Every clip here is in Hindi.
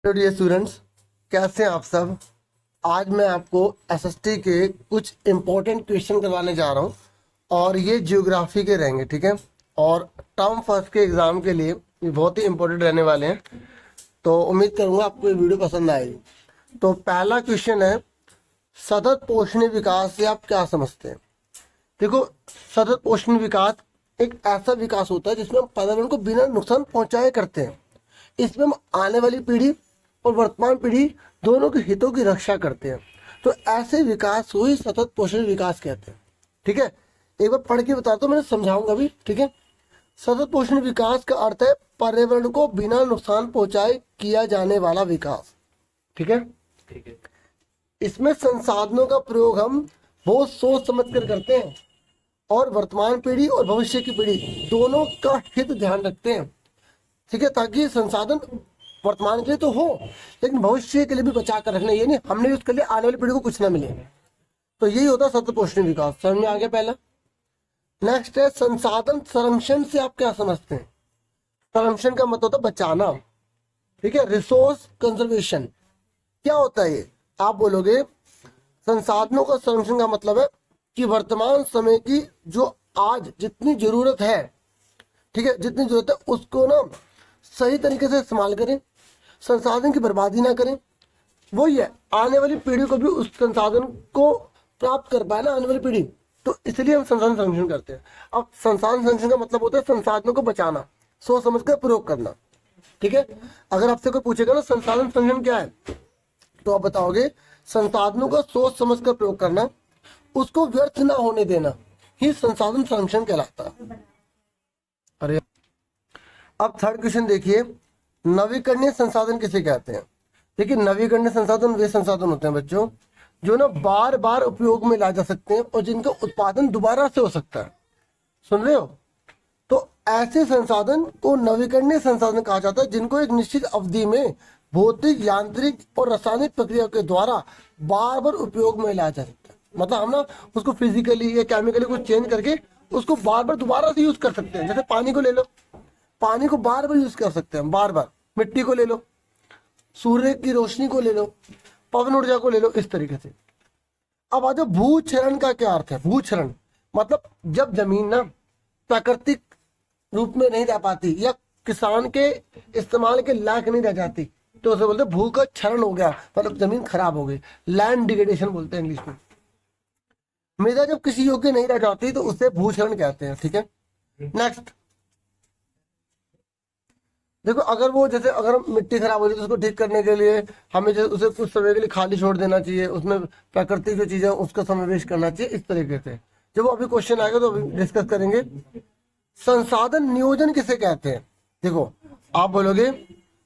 हेलो डियर स्टूडेंट्स, कैसे हैं आप सब। आज मैं आपको एसएसटी के कुछ इम्पोर्टेंट क्वेश्चन करवाने जा रहा हूं और ये ज्योग्राफी के रहेंगे, ठीक है। और टर्म फर्स्ट के एग्ज़ाम के लिए ये बहुत ही इम्पोर्टेंट रहने वाले हैं, तो उम्मीद करूंगा आपको ये वीडियो पसंद आएगी। तो पहला क्वेश्चन है, सतत पोषणीय विकास से आप क्या समझते हैं। देखो, सतत पोषणीय विकास एक ऐसा विकास होता है जिसमें हम पर्यावरण को बिना नुकसान पहुंचाए करते हैं। इसमें हम आने वाली पीढ़ी और वर्तमान पीढ़ी दोनों के हितों की रक्षा करते हैं। तो ऐसे विकास को ही सतत पोषण विकास कहते हैं, ठीक है। एक बार पढ़ के बताता हूँ, मैंने समझाऊंगा भी, ठीक है। सतत पोषण विकास का अर्थ है पर्यावरण को बिना नुकसान पहुंचाए किया जाने वाला विकास, ठीक है। ठीक है। इसमें संसाधनों का प्रयोग हम बहुत सोच समझ कर करते हैं और वर्तमान पीढ़ी और भविष्य की पीढ़ी दोनों का हित ध्यान रखते हैं, ठीक है। ताकि संसाधन वर्तमान के लिए तो हो, लेकिन भविष्य के लिए भी बचा कर रखना, ये नहीं हमने उसके लिए आने वाली पीढ़ी को कुछ ना मिले। तो यही होता है सतत पोषणीय विकास। समझ में आ गया पहला। नेक्स्ट है संसाधन संरक्षण से आप क्या समझते हैं। संरक्षण का मतलब होता है बचाना, ठीक है। रिसोर्स कंजर्वेशन क्या होता है ये, आप बोलोगे संसाधनों का संरक्षण का मतलब है कि वर्तमान समय की जो आज जितनी जरूरत है, ठीक है, जितनी जरूरत है उसको ना सही तरीके से इस्तेमाल करें, संसाधन की बर्बादी ना करें। वही है, आने वाली पीढ़ी को भी उस संसाधन को प्राप्त कर पाए ना आने वाली पीढ़ी, तो इसलिए हम संसाधन संरक्षण करते हैं। अब संसाधन संरक्षण का मतलब होता है संसाधनों को बचाना, सोच समझ कर प्रयोग करना, ठीक है। अगर आपसे कोई पूछेगा ना संसाधन संरक्षण क्या है, तो आप बताओगे संसाधनों का सोच समझ कर प्रयोग करना, उसको व्यर्थ ना होने देना ही संसाधन संरक्षण कहलाता है। अरे अब थर्ड क्वेश्चन देखिए, नवीकरणीय संसाधन किसे कहते हैं। देखिए, नवीकरणीय संसाधन वे संसाधन होते हैं बच्चों जो ना बार बार उपयोग में ला जा सकते हैं और जिनका उत्पादन दोबारा से हो सकता है। सुन रहे हो। तो ऐसे संसाधन को नवीकरणीय संसाधन कहा जाता है जिनको एक निश्चित अवधि में भौतिक, यांत्रिक और रासायनिक प्रक्रिया के द्वारा बार बार उपयोग में लाया जा सकता है। मतलब हम ना उसको फिजिकली या केमिकली कुछ चेंज करके उसको बार बार दोबारा से यूज कर सकते हैं। जैसे पानी को ले लो, पानी को बार बार यूज कर सकते हैं, बार बार। मिट्टी को ले लो, सूर्य की रोशनी को ले लो, पवन ऊर्जा को ले लो, इस तरीके से। अब आ जाओ भूक्षरण का क्या अर्थ है। भूक्षरण मतलब जब जमीन ना प्राकृतिक रूप में नहीं रह पाती या किसान के इस्तेमाल के लायक नहीं रह जाती, तो उसे बोलते भू का क्षरण हो गया, मतलब जमीन खराब हो गई, लैंड डिग्रेडेशन बोलते हैं इंग्लिश में। मृदा जब किसी योग्य नहीं रह जाती तो उसे भूक्षरण कहते हैं, ठीक है। नेक्स्ट देखो, अगर वो जैसे अगर मिट्टी खराब हो जाए तो उसको ठीक करने के लिए हमें उसे कुछ समय के लिए खाली छोड़ देना चाहिए, उसमें प्राकृतिक जो चीजें उसका समावेश करना चाहिए, इस तरीके से। जब वो अभी क्वेश्चन आएगा तो अभी डिस्कस करेंगे। संसाधन नियोजन किसे कहते हैं। देखो, आप बोलोगे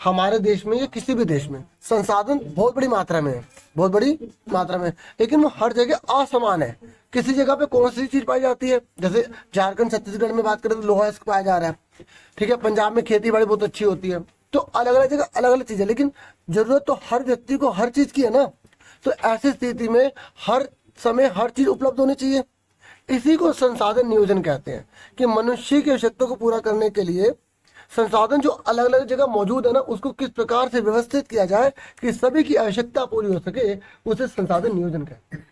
हमारे देश में या किसी भी देश में संसाधन बहुत बड़ी मात्रा में है, बहुत बड़ी मात्रा में, लेकिन वो हर जगह असमान है। किसी जगह पे कौन सी चीज पाई जाती है, जैसे झारखंड छत्तीसगढ़ में बात करें तो लोहा पाया जा रहा है, ठीक है। पंजाब में खेती बाड़ी बहुत अच्छी होती है। तो अलग अलग जगह अलग अलग चीजें, लेकिन जरूरत तो हर व्यक्ति को हर चीज की है ना। तो ऐसी स्थिति में हर समय हर चीज उपलब्ध होनी चाहिए। इसी को संसाधन नियोजन कहते हैं कि मनुष्य की आवश्यकता को पूरा करने के लिए संसाधन जो अलग अलग जगह मौजूद है ना, उसको किस प्रकार से व्यवस्थित किया जाए कि सभी की आवश्यकता पूरी हो सके, उसे संसाधन नियोजन कहते हैं।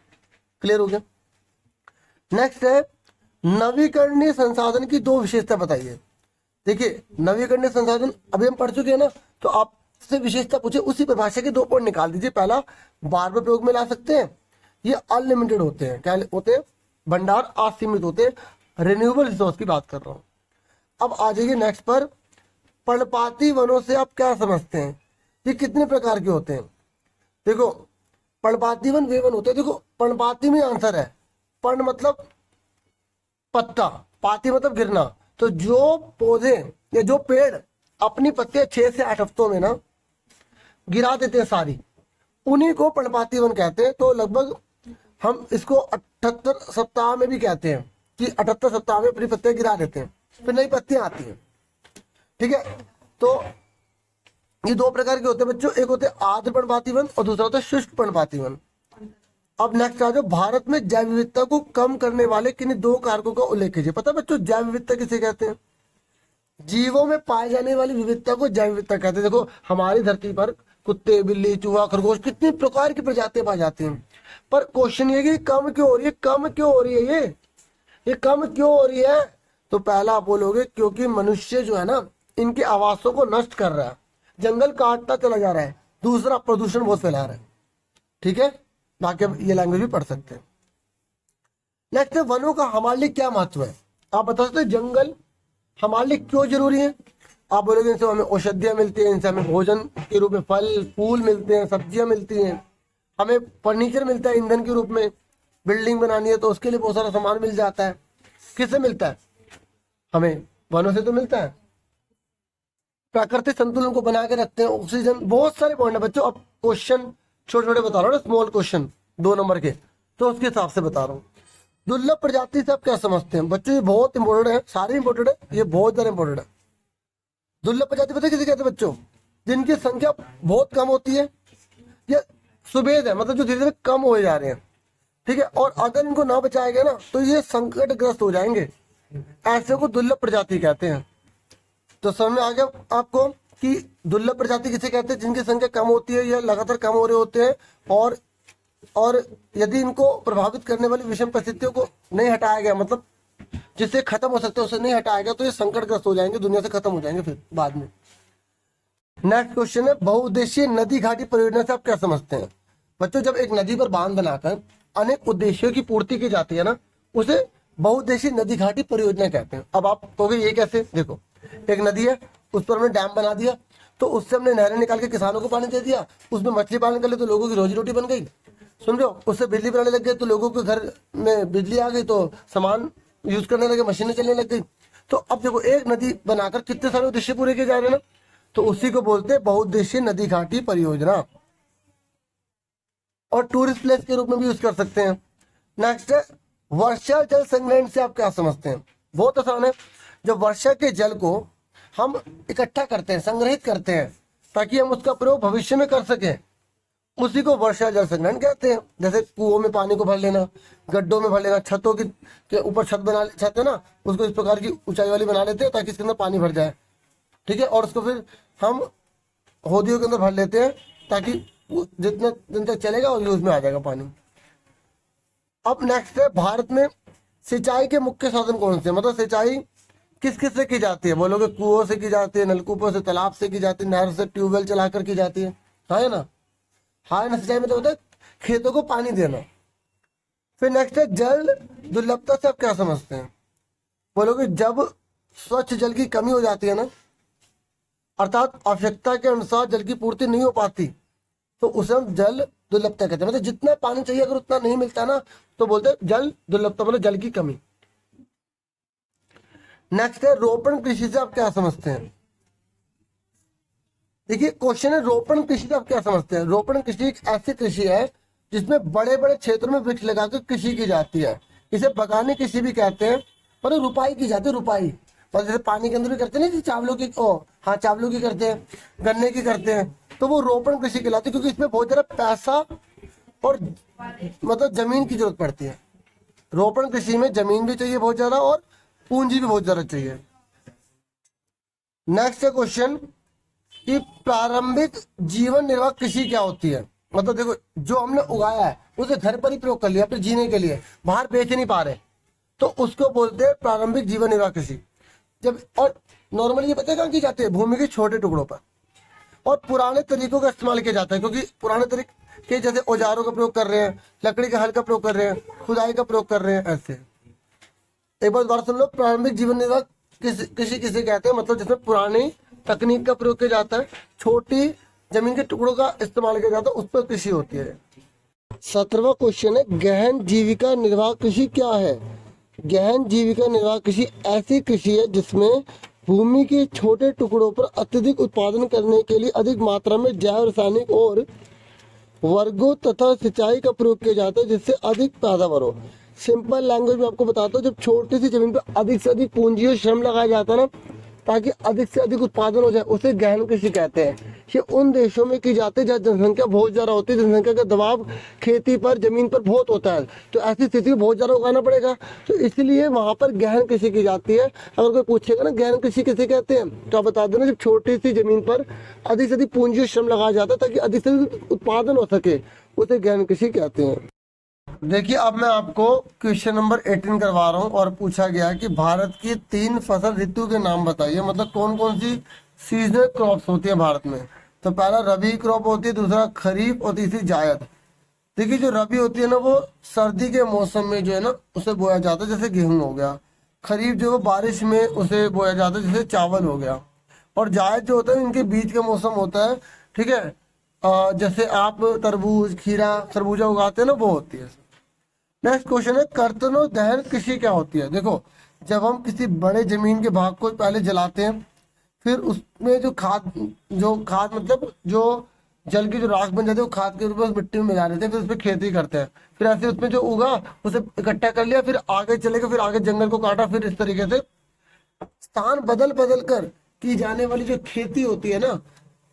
क्लियर हो गया। नेक्स्ट है नवीकरणीय संसाधन की दो विशेषता बताइए। देखिए, नवीकरणीय संसाधन अभी हम पढ़ चुके हैं ना, तो आपसे विशेषता पूछे उसी परिभाषा के 2 पॉइंट निकाल दीजिए। पहला, बार बार प्रयोग में ला सकते हैं, ये अनलिमिटेड होते हैं। क्या होते हैं, भंडार असीमित होते हैं। रिन्यूएबल रिसोर्स की बात कर रहा हूं। अब आ जाइए नेक्स्ट पर, पर्णपाती वनों से आप क्या समझते हैं, ये कितने प्रकार के होते हैं। देखो, पर्णपाती वन वे वन होते हैं। देखो, पर्णपाती में आंसर है, पर्ण मतलब पत्ता, पाती मतलब गिरना। तो जो पौधे या जो पेड़ अपनी पत्तियां 6 से 8 हफ्तों में ना गिरा देते हैं सारी, उन्हीं को पर्णपाती वन कहते हैं। तो लगभग हम इसको 78 सप्ताह में भी कहते हैं कि 78 सप्ताह में अपनी पत्तियां गिरा देते हैं, फिर नई पत्तियां आती हैं, ठीक है। तो ये 2 प्रकार के होते हैं बच्चों, एक होते हैं आर्द्र पर्णपाती वन और दूसरा होता है शुष्क पर्णपाती वन। अब नेक्स्ट आ जाओ, भारत में जैव विविधता को कम करने वाले किन्हीं 2 कारकों का उल्लेख कीजिए। पता है बच्चों जैव विविधता किसे कहते हैं। जीवों में पाए जाने वाली विविधता को जैव विविधता कहते हैं। देखो, हमारी धरती पर कुत्ते, बिल्ली, चूहा, खरगोश, कितनी प्रकार की प्रजातियां पाई जाती हैं। पर क्वेश्चन ये कि कम क्यों हो रही है, कम क्यों हो रही है, ये कम क्यों हो रही है? तो पहला आप बोलोगे क्योंकि मनुष्य जो है ना, इनके आवासों को नष्ट कर रहा है, जंगल काटता चला जा रहा है। दूसरा, प्रदूषण बहुत फैला रहा है। ठीक है, बाकी अब ये लैंग्वेज भी पढ़ सकते हैं। नेक्स्ट है, वनों का हमारे लिए क्या महत्व है? आप बता सकते हैं जंगल हमारे लिए क्यों जरूरी है? आप बोलोगे इनसे हमें औषधियां मिलती हैं, इनसे हमें भोजन के रूप में फल फूल मिलते हैं, सब्जियां मिलती हैं, हमें फर्नीचर मिलता है ईंधन के रूप में, बिल्डिंग बनानी है तो उसके लिए बहुत सारा सामान मिल जाता है। किससे मिलता है? हमें वनों से तो मिलता है। प्राकृतिक संतुलन को बना के रखते हैं, ऑक्सीजन, बहुत सारे पॉइंट है बच्चों। अब क्वेश्चन छोटे छोटे बता रहा हूँ ना, स्मॉल क्वेश्चन 2 नंबर के, तो उसके हिसाब से बता रहा हूँ। दुर्लभ प्रजाति से आप क्या समझते हैं बच्चों? ये बहुत इंपॉर्टेंट है, सारे इंपॉर्टेंट है, ये बहुत ज्यादा इंपॉर्टेंट है। दुर्लभ प्रजाति पता है किसे कहते हैं बच्चों? जिनकी संख्या बहुत कम होती है, ये सुभेद है, मतलब जो धीरे धीरे कम हो जा रहे हैं। ठीक है, और अगर इनको ना बचाया गया ना तो ये संकटग्रस्त हो जाएंगे, ऐसे को दुर्लभ प्रजाति कहते हैं। तो समझ में आ गया आपको कि दुर्लभ प्रजाति किसे कहते हैं? जिनकी संख्या कम होती है या लगातार कम हो रहे होते हैं, और यदि इनको प्रभावित करने वाली विषम परिस्थितियों को नहीं हटाया गया, मतलब जिससे खत्म हो सकते हैं उसे नहीं हटाया गया, तो ये संकटग्रस्त हो जाएंगे, दुनिया से खत्म हो जाएंगे फिर बाद में। नेक्स्ट क्वेश्चन है, बहुउद्देशीय नदी घाटी परियोजना से आप क्या समझते हैं? बच्चों, जब एक नदी पर बांध बनाकर अनेक उद्देश्यों की पूर्ति की जाती है ना, उसे बहुउद्देशीय नदी घाटी परियोजना कहते हैं। अब आप कहोगे ये कैसे? देखो, एक नदी है, उस पर हमने डैम बना दिया, तो उससे हमने नहरें निकाल के किसानों को पानी दे दिया, उसमें मछली पालन कर ले तो लोगों की रोजी रोटी बन गई, सुन रहे हो? उससे बिजली बनाने लग गए तो लोगों के घर में बिजली आ गई, तो सामान यूज करने लगे, मशीनें चलने लग गई। तो अब देखो, एक नदी बनाकर कितने सारे उद्देश्य पूरे किए जा रहे हैं ना, तो उसी को बोलते हैं बहुउद्देशीय नदी घाटी परियोजना, और टूरिस्ट प्लेस के रूप में भी यूज कर सकते हैं। नेक्स्ट है, वर्षा जल संग्रहण से आप क्या समझते हैं? बहुत आसान है, जब वर्षा के जल को हम इकट्ठा करते हैं, संग्रहित करते हैं, ताकि हम उसका प्रयोग भविष्य में कर सकें, उसी को वर्षा जल संग्रहण कहते हैं। जैसे कुओं में पानी को भर लेना, गड्ढों में भर लेना, छतों के ऊपर छत है ना, उसको इस प्रकार की ऊंचाई वाली बना लेते हैं ताकि इसके अंदर पानी भर जाए। ठीक है, और उसको फिर हम होदियों के अंदर भर लेते हैं ताकि जितना दिन तक चलेगा और यूज में आ जाएगा पानी। अब नेक्स्ट है, भारत में सिंचाई के मुख्य साधन कौन से? मतलब सिंचाई किस किस से की जाती है? बोलोगे कुओं से की जाती है, नलकूपों से, तालाब से की जाती है, नहर से, ट्यूबवेल चलाकर की जाती है, है ना? हाँ ना, सिंचाई में तो होता है खेतों को पानी देना। फिर नेक्स्ट है, जल दुर्लभता से आप क्या समझते हैं? बोलोगे जब स्वच्छ जल की कमी हो जाती है ना, अर्थात आवश्यकता के अनुसार जल की पूर्ति नहीं हो पाती, तो उसे हम जल दुर्लभता कहते हैं। मतलब जितना पानी चाहिए अगर उतना नहीं मिलता ना, तो बोलते हैं जल दुर्लभता, मतलब जल की कमी। नेक्स्ट है, रोपण कृषि से आप क्या समझते हैं? देखिए, क्वेश्चन है रोपण कृषि से आप क्या समझते हैं? रोपण कृषि एक ऐसी कृषि है जिसमें बड़े बड़े क्षेत्रों में वृक्ष लगाकर कृषि की जाती है। इसे बगानी कृषि भी कहते हैं, पर रुपाई की जाती है, रुपाई। और जैसे पानी के अंदर भी करते हैं ना, चावलों की, हाँ चावलों की करते हैं, गन्ने की करते हैं, तो वो रोपण कृषि कहलाती है, क्योंकि इसमें बहुत ज्यादा पैसा और मतलब जमीन की जरूरत पड़ती है। रोपण कृषि में जमीन भी चाहिए बहुत ज्यादा और पूंजी भी बहुत ज्यादा चाहिए। नेक्स्ट क्वेश्चन कि प्रारंभिक जीवन निर्वाह कृषि क्या होती है? मतलब देखो, जो हमने उगाया है उसे घर पर ही प्रयोग कर लिया अपने जीने के लिए, बाहर बेच नहीं पा रहे, तो उसको बोलते हैं प्रारंभिक जीवन निर्वाह कृषि। जब और नॉर्मली ये पता कहाँ की जाती है? भूमि के छोटे टुकड़ों पर, और पुराने तरीकों का इस्तेमाल किया जाता है, क्योंकि पुराने तरीके जैसे औजारों का प्रयोग कर रहे हैं, लकड़ी का हल का प्रयोग कर रहे हैं, खुदाई का प्रयोग कर रहे हैं, ऐसे। एक बार दोबारा सुन लो, प्रारंभिक जीवन निर्वाह कृषि किसे कहते हैं? मतलब जिसमें पुरानी तकनीक का प्रयोग किया जाता है, छोटी जमीन के टुकड़ों का इस्तेमाल किया जाता है, उस पर कृषि होती है। 17वां क्वेश्चन है, गहन जीविका निर्वाह कृषि क्या है? गहन जीविका निर्वाह कृषि ऐसी कृषि है जिसमें भूमि के छोटे टुकड़ों पर अत्यधिक उत्पादन करने के लिए अधिक मात्रा में जैव रासायनिक और वर्गों तथा सिंचाई का प्रयोग किया जाता है, जिससे अधिक पैदावार हो। सिंपल लैंग्वेज में आपको बताता हूँ, जब छोटी सी जमीन पर अधिक से अधिक पूंजी और श्रम लगाया जाता है ना, ताकि अधिक से अधिक उत्पादन हो जाए, उसे गहन कृषि कहते हैं। ये उन देशों में की जाती है जहाँ जनसंख्या बहुत ज्यादा होती है, जनसंख्या का दबाव खेती पर, जमीन पर बहुत होता है, तो ऐसी स्थिति में बहुत ज्यादा उगाना पड़ेगा, तो इसलिए वहां पर गहन कृषि की जाती है। अगर कोई पूछेगा ना गहन कृषि किसे कहते हैं, तो आप बता देना जब छोटी सी जमीन पर अधिक से अधिक पूंजी श्रम लगाया जाता है ताकि अधिक से अधिक उत्पादन हो सके, उसे गहन कृषि कहते हैं। देखिए अब मैं आपको क्वेश्चन नंबर 18 करवा रहा हूँ और पूछा गया कि भारत की 3 फसल ऋतु के नाम बताइए, मतलब कौन कौन सी सीजनल क्रॉप्स होती है भारत में। तो पहला रबी क्रॉप होती है, दूसरा खरीफ और तीसरी जायद। देखिए जो रबी होती है ना वो सर्दी के मौसम में जो है ना उसे बोया जाता है, जैसे गेहूं हो गया। खरीफ जो है बारिश में उसे बोया जाता है, जैसे चावल हो गया। और जायद जो होता है इनके बीच का मौसम होता है, ठीक है, जैसे आप तरबूज, खीरा, खरबूजा उगाते हैं ना, वो होती है। नेक्स्ट क्वेश्चन है कर्तनो दहन कृषि क्या होती है। देखो जब हम किसी बड़े जमीन के भाग को पहले जलाते हैं, फिर उसमें जो खाद मतलब जो जल की जो राख बन जाती है वो खाद के रूप में उस मिट्टी में मिला देते हैं, फिर उस पर खेती करते हैं। फिर ऐसे उसमें जो उगा उसे इकट्ठा कर लिया, फिर आगे चले गए, फिर आगे जंगल को काटा, फिर इस तरीके से स्थान बदल बदल कर की जाने वाली जो खेती होती है ना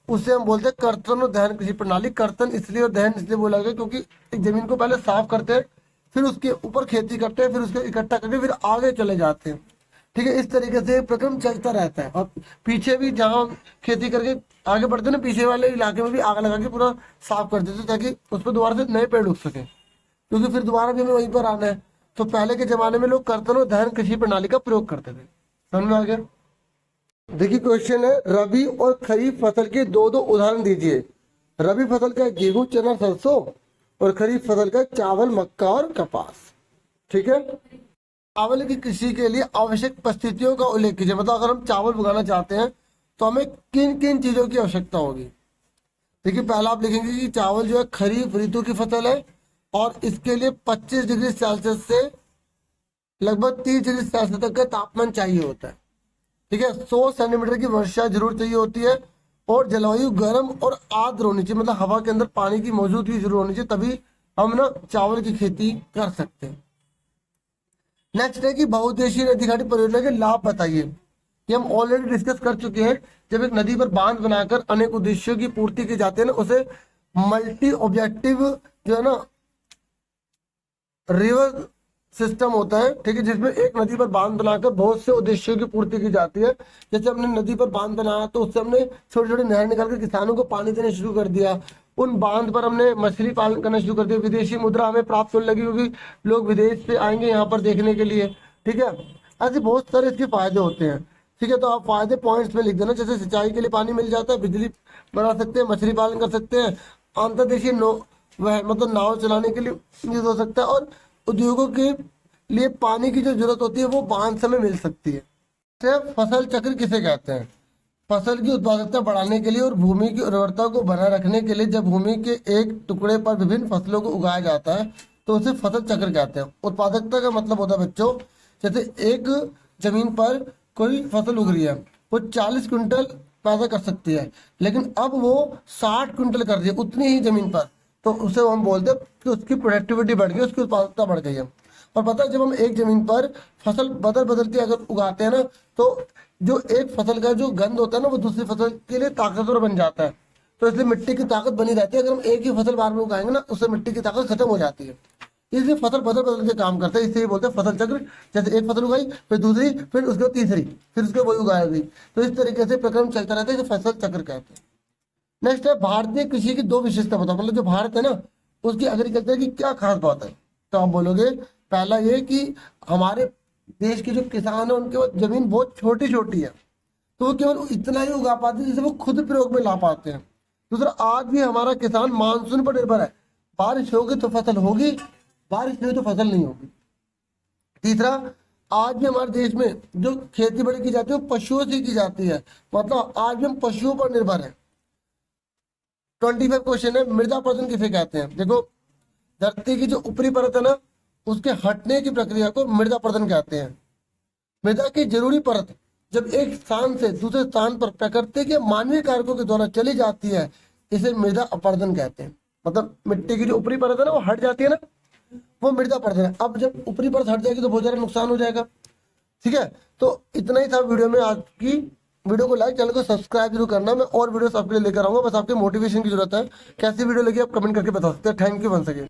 उसे हम बोलते हैं कर्तन और दहन कृषि प्रणाली। कर्तन इसलिए और दहन इसलिए बोला गया क्योंकि एक जमीन को पहले साफ करते हैं, फिर उसके ऊपर खेती करते हैं, फिर उसको इकट्ठा करके फिर आगे चले जाते हैं, ठीक है। इस तरीके से प्रक्रम चलता रहता है। और पीछे भी जहाँ खेती करके आगे बढ़ते हैं ना, पीछे वाले इलाके में भी आग लगा के पूरा साफ कर देते ताकि उस पर दोबारा से नए पेड़ उग सके, क्योंकि फिर दोबारा भी हमें वहीं पर आना है। तो पहले के जमाने में लोग कर्तन और दहन कृषि प्रणाली का प्रयोग करते थे। समझ में आ गया। देखिए क्वेश्चन है रबी और खरीफ फसल के दो उदाहरण दीजिए। रबी फसल का गेहूं, चना, सरसों, और खरीफ फसल का चावल, मक्का और कपास, ठीक है। चावल की कृषि के लिए आवश्यक परिस्थितियों का उल्लेख कीजिए, मतलब अगर हम चावल उगाना चाहते हैं तो हमें किन किन चीजों की आवश्यकता होगी। देखिए पहला आप लिखेंगे कि चावल जो है खरीफ ऋतु की फसल है और इसके लिए 25 डिग्री सेल्सियस से लगभग 30 डिग्री सेल्सियस तक का तापमान चाहिए होता है, ठीक है। 100 सेंटीमीटर की वर्षा जरूर चाहिए होती है और जलवायु गर्म और आर्द्र होनी चाहिए, मतलब हवा के अंदर पानी की मौजूदगी जरूर होनी चाहिए, तभी हम ना चावल की खेती कर सकते हैं। नेक्स्ट है कि बहुउद्देशीय नदी घाटी परियोजना के लाभ बताइए। ये हम ऑलरेडी डिस्कस कर चुके हैं। जब एक नदी पर बांध बनाकर अनेक उद्देश्यों की पूर्ति की जाती है ना, उसे मल्टी ऑब्जेक्टिव जो है ना रिवर सिस्टम होता है, ठीक है, जिसमें एक नदी पर बांध बनाकर बहुत से उद्देश्यों की पूर्ति की जाती है। जैसे हमने नदी पर बांध बनाया तो उससे हमने छोटे छोटे नहर निकालकर किसानों को पानी देना शुरू कर दिया। उन बांध पर हमने मछली पालन करना शुरू कर दिया। विदेशी मुद्रा हमें प्राप्त होने लगी क्योंकि लोग विदेश से आएंगे यहाँ पर देखने के लिए, ठीक है। ऐसे बहुत सारे इसके फायदे होते हैं, ठीक है। तो आप फायदे पॉइंट्स में लिख देना, जैसे सिंचाई के लिए पानी मिल जाता है, बिजली बना सकते हैं, मछली पालन कर सकते हैं, अंतर्देशीय मतलब नाव चलाने के लिए यूज हो सकता है, और उद्योगों के लिए पानी की जो जरूरत होती है वो बांध से हमें मिल सकती है। फसल चक्र किसे कहते हैं। फसल की उत्पादकता बढ़ाने के लिए और भूमि की उर्वरता को बनाए रखने के लिए जब भूमि के एक टुकड़े पर विभिन्न फसलों को उगाया जाता है तो उसे फसल चक्र कहते हैं। उत्पादकता का मतलब होता है बच्चों, जैसे एक जमीन पर कोई फसल उग रही है, वो 40 क्विंटल पैदा कर सकती है, लेकिन अब वो 60 क्विंटल कर रही है उतनी ही जमीन पर, तो उसे हम बोलते हैं कि उसकी प्रोडक्टिविटी बढ़ गई, उसकी उत्पादकता बढ़ गई है। और पता है जब हम एक जमीन पर फसल बदल के अगर उगाते हैं ना, तो जो एक फसल का जो गंध होता है ना वो दूसरी फसल के लिए ताकतवर बन जाता है, तो इसलिए मिट्टी की ताकत बनी रहती है। अगर हम एक ही फसल बार बार उगाएंगे ना, उससे मिट्टी की ताकत खत्म हो जाती है, इसलिए फसल बदल के काम करता है। इसलिए बोलते हैं फसल चक्र। जैसे एक फसल उगाई, फिर दूसरी, फिर उसके बाद तीसरी, फिर उसके वही उगाई गई, तो इस तरीके से प्रक्रम चलता रहता है, इसे फसल चक्र कहते हैं। नेक्स्ट है भारतीय कृषि की 2 विशेषता बताओ, मतलब जो भारत है ना उसकी एग्रीकल्चर की क्या खास बात है। तो आप बोलोगे पहला ये कि हमारे देश के जो किसान है उनके पास जमीन बहुत छोटी छोटी है, तो वो केवल इतना ही उगा पाते हैं जिसे वो खुद प्रयोग में ला पाते हैं। दूसरा, आज भी हमारा किसान मानसून पर निर्भर है, बारिश होगी तो फसल होगी, बारिश नहीं तो फसल नहीं होगी। तीसरा, आज भी हमारे देश में जो खेती बाड़ी की जाती है वो पशुओं से की जाती है, मतलब आज भी हम पशुओं पर निर्भर है। 25 क्वेश्चन है मृदा अपरदन किसे कहते हैं। देखो धरती की जो ऊपरी परत है ना उसके हटने की प्रक्रिया को मृदा अपरदन कहते हैं। मृदा की जरूरी परत जब एक स्थान से दूसरे स्थान पर प्रकृति के मानवीय कारकों के द्वारा चली जाती है, इसे मृदा अपरदन कहते हैं। मतलब मिट्टी की जो ऊपरी परत है ना वो हट जाती है ना, वो मृदा अपरदन है। अब जब ऊपरी परत हट जाएगी तो बहुत ज्यादा नुकसान हो जाएगा, ठीक है। तो इतना ही था वीडियो में आज की वीडियो को लाइक, चैनल को सब्सक्राइब जरूर करना। मैं और वीडियोस आपके लिए लेकर आऊंगा, बस आपके मोटिवेशन की जरूरत है। कैसी वीडियो लगी आप कमेंट करके बता सकते हैं। Thank you once again.